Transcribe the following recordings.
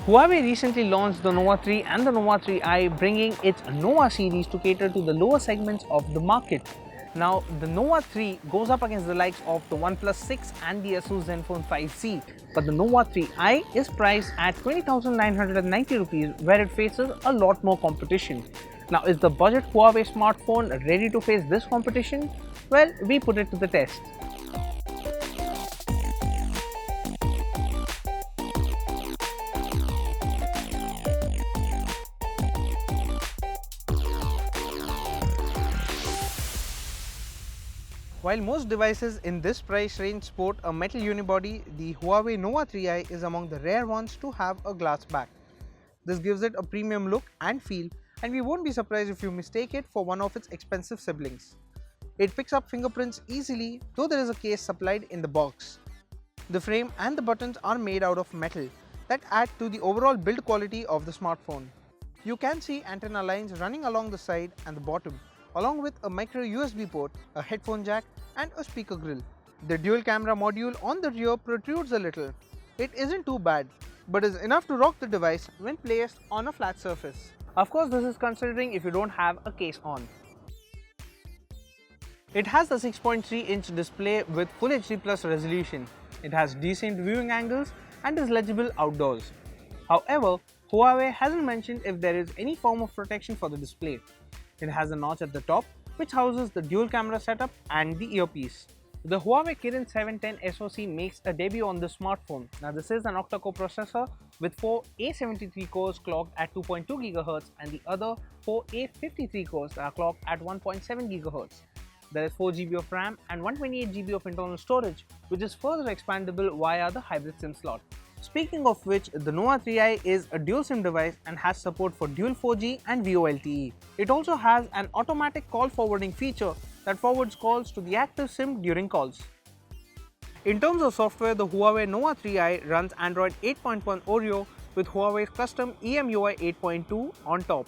Huawei recently launched the Nova 3 and the Nova 3i, bringing its Nova series to cater to the lower segments of the market. Now, the Nova 3 goes up against the likes of the OnePlus 6 and the Asus Zenfone 5C, but the Nova 3i is priced at 20,990 rupees, where it faces a lot more competition. Now, is the budget Huawei smartphone ready to face this competition? Well, we put it to the test. While most devices in this price range sport a metal unibody, the Huawei Nova 3i is among the rare ones to have a glass back. This gives it a premium look and feel, and we won't be surprised if you mistake it for one of its expensive siblings. It picks up fingerprints easily, though there is a case supplied in the box. The frame and the buttons are made out of metal that add to the overall build quality of the smartphone. You can see antenna lines running along the side and the bottom, along with a micro USB port, a headphone jack and a speaker grill. The dual camera module on the rear protrudes a little. It isn't too bad, but is enough to rock the device when placed on a flat surface. Of course, this is considering if you don't have a case on. It has a 6.3-inch display with Full HD Plus resolution. It has decent viewing angles and is legible outdoors. However, Huawei hasn't mentioned if there is any form of protection for the display. It has a notch at the top which houses the dual camera setup and the earpiece. The Huawei Kirin 710 SoC makes a debut on the smartphone. Now, this is an octa-core processor with 4 A73 cores clocked at 2.2 GHz and the other 4 A53 cores that are clocked at 1.7 GHz. There is 4 GB of RAM and 128 GB of internal storage, which is further expandable via the hybrid SIM slot. Speaking of which, the Nova 3i is a dual SIM device and has support for dual 4G and VoLTE. It also has an automatic call forwarding feature that forwards calls to the active SIM during calls. In terms of software, the Huawei Nova 3i runs Android 8.1 Oreo with Huawei's custom EMUI 8.2 on top.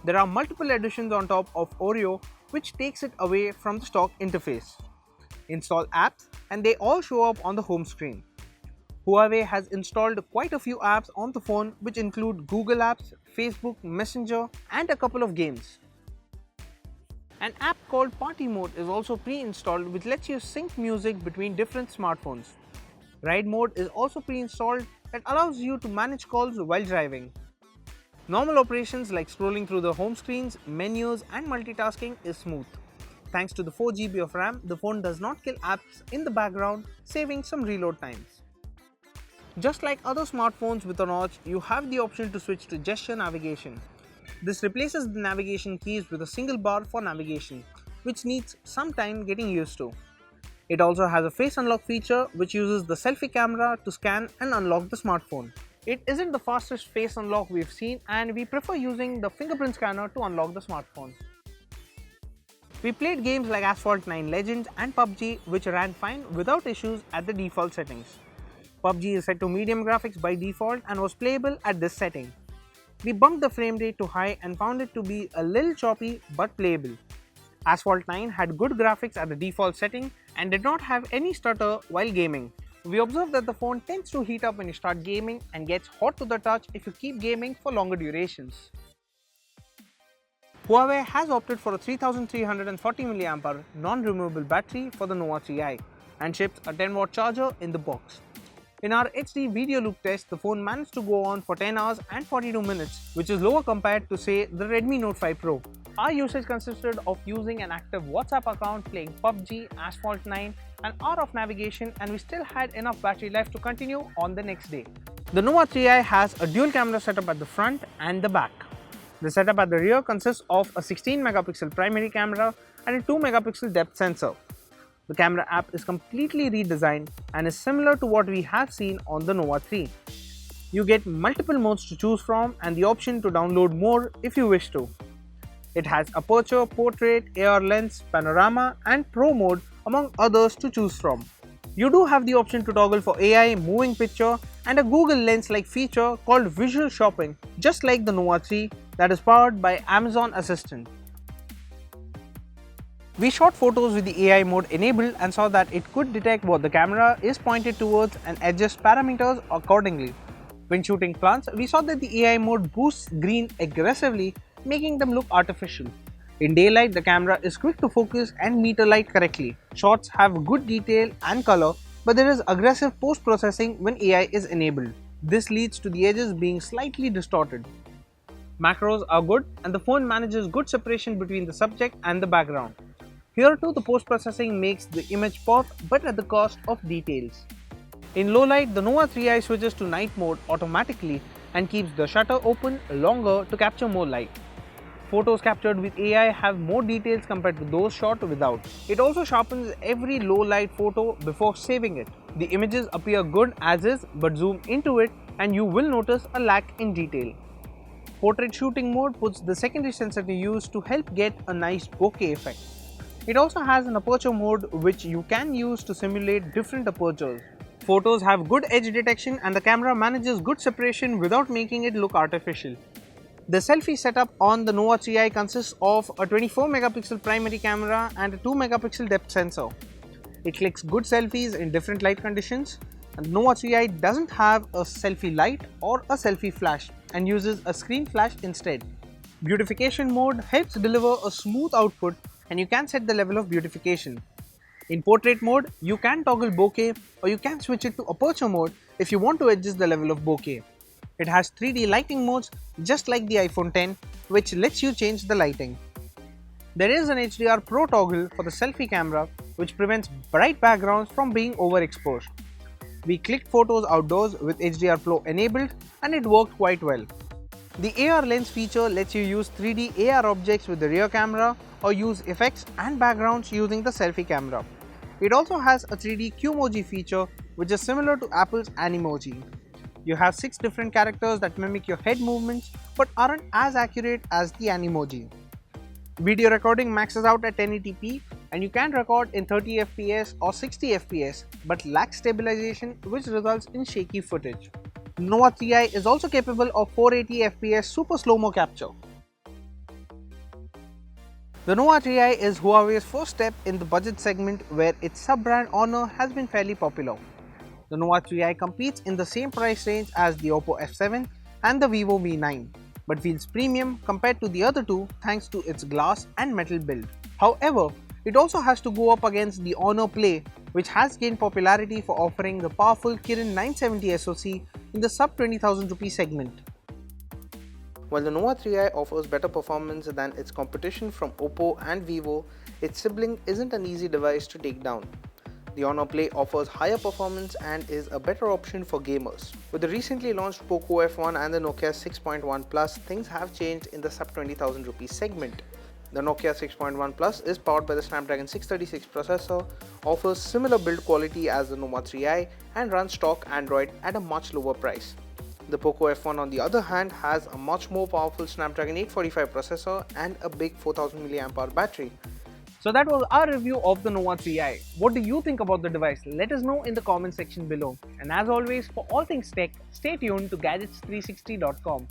There are multiple additions on top of Oreo, which takes it away from the stock interface. Install apps and they all show up on the home screen. Huawei has installed quite a few apps on the phone, which include Google Apps, Facebook, Messenger and a couple of games. An app called Party Mode is also pre-installed, which lets you sync music between different smartphones. Ride Mode is also pre-installed that allows you to manage calls while driving. Normal operations like scrolling through the home screens, menus and multitasking is smooth. Thanks to the 4 GB of RAM, the phone does not kill apps in the background, saving some reload times. Just like other smartphones with a notch, you have the option to switch to gesture navigation. This replaces the navigation keys with a single bar for navigation, which needs some time getting used to. It also has a face unlock feature which uses the selfie camera to scan and unlock the smartphone. It isn't the fastest face unlock we've seen, and we prefer using the fingerprint scanner to unlock the smartphone. We played games like Asphalt 9 Legends and PUBG, which ran fine without issues at the default settings. PUBG is set to medium graphics by default and was playable at this setting. We bumped the frame rate to high and found it to be a little choppy but playable. Asphalt 9 had good graphics at the default setting and did not have any stutter while gaming. We observed that the phone tends to heat up when you start gaming and gets hot to the touch if you keep gaming for longer durations. Huawei has opted for a 3340 mAh non-removable battery for the Nova 3i and ships a 10-watt charger in the box. In our HD video loop test, the phone managed to go on for 10 hours and 42 minutes, which is lower compared to, say, the Redmi Note 5 Pro. Our usage consisted of using an active WhatsApp account, playing PUBG, Asphalt 9 and hour of navigation, and we still had enough battery life to continue on the next day. The Nova 3i has a dual camera setup at the front and the back. The setup at the rear consists of a 16 megapixel primary camera and a 2 megapixel depth sensor. The camera app is completely redesigned and is similar to what we have seen on the Nova 3. You get multiple modes to choose from and the option to download more if you wish to. It has aperture, portrait, AR lens, panorama and pro mode among others to choose from. You do have the option to toggle for AI, moving picture and a Google Lens-like feature called Visual Shopping, just like the Nova 3 that is powered by Amazon Assistant. We shot photos with the AI mode enabled and saw that it could detect what the camera is pointed towards and adjust parameters accordingly. When shooting plants, we saw that the AI mode boosts green aggressively, making them look artificial. In daylight, the camera is quick to focus and meter light correctly. Shots have good detail and color, but there is aggressive post-processing when AI is enabled. This leads to the edges being slightly distorted. Macros are good and the phone manages good separation between the subject and the background. Here too, the post-processing makes the image pop, but at the cost of details. In low light, the Nova 3i switches to night mode automatically and keeps the shutter open longer to capture more light. Photos captured with AI have more details compared to those shot without. It also sharpens every low light photo before saving it. The images appear good as is, but zoom into it and you will notice a lack in detail. Portrait shooting mode puts the secondary sensor to use to help get a nice bokeh effect. It also has an aperture mode which you can use to simulate different apertures. Photos have good edge detection and the camera manages good separation without making it look artificial. The selfie setup on the Nova 3i consists of a 24 megapixel primary camera and a 2 megapixel depth sensor. It clicks good selfies in different light conditions, and the Nova 3i doesn't have a selfie light or a selfie flash and uses a screen flash instead. Beautification mode helps deliver a smooth output and you can set the level of beautification. In portrait mode, you can toggle bokeh or you can switch it to aperture mode if you want to adjust the level of bokeh. It has 3D lighting modes just like the iPhone X, which lets you change the lighting. There is an HDR Pro toggle for the selfie camera which prevents bright backgrounds from being overexposed. We clicked photos outdoors with HDR Pro enabled and it worked quite well. The AR lens feature lets you use 3D AR objects with the rear camera or use effects and backgrounds using the selfie camera. It also has a 3D Qmoji feature which is similar to Apple's Animoji. You have 6 different characters that mimic your head movements but aren't as accurate as the Animoji. Video recording maxes out at 1080p and you can record in 30 fps or 60 fps but lacks stabilization which results in shaky footage. Nova 3i is also capable of 480 fps super slow-mo capture. The Nova 3i is Huawei's first step in the budget segment where its sub-brand Honor has been fairly popular. The Nova 3i competes in the same price range as the Oppo F7 and the Vivo V9, but feels premium compared to the other two thanks to its glass and metal build. However, it also has to go up against the Honor Play, which has gained popularity for offering the powerful Kirin 970 SoC in the sub 20,000 rupee segment. While the Nova 3i offers better performance than its competition from Oppo and Vivo, its sibling isn't an easy device to take down. The Honor Play offers higher performance and is a better option for gamers. With the recently launched Poco F1 and the Nokia 6.1 Plus, things have changed in the sub 20,000 rupee segment. The Nokia 6.1 Plus is powered by the Snapdragon 636 processor, offers similar build quality as the Nova 3i and runs stock Android at a much lower price. The Poco F1 on the other hand has a much more powerful Snapdragon 845 processor and a big 4000 mAh battery. So that was our review of the Nova 3i. What do you think about the device? Let us know in the comment section below. And as always, for all things tech, stay tuned to Gadgets360.com.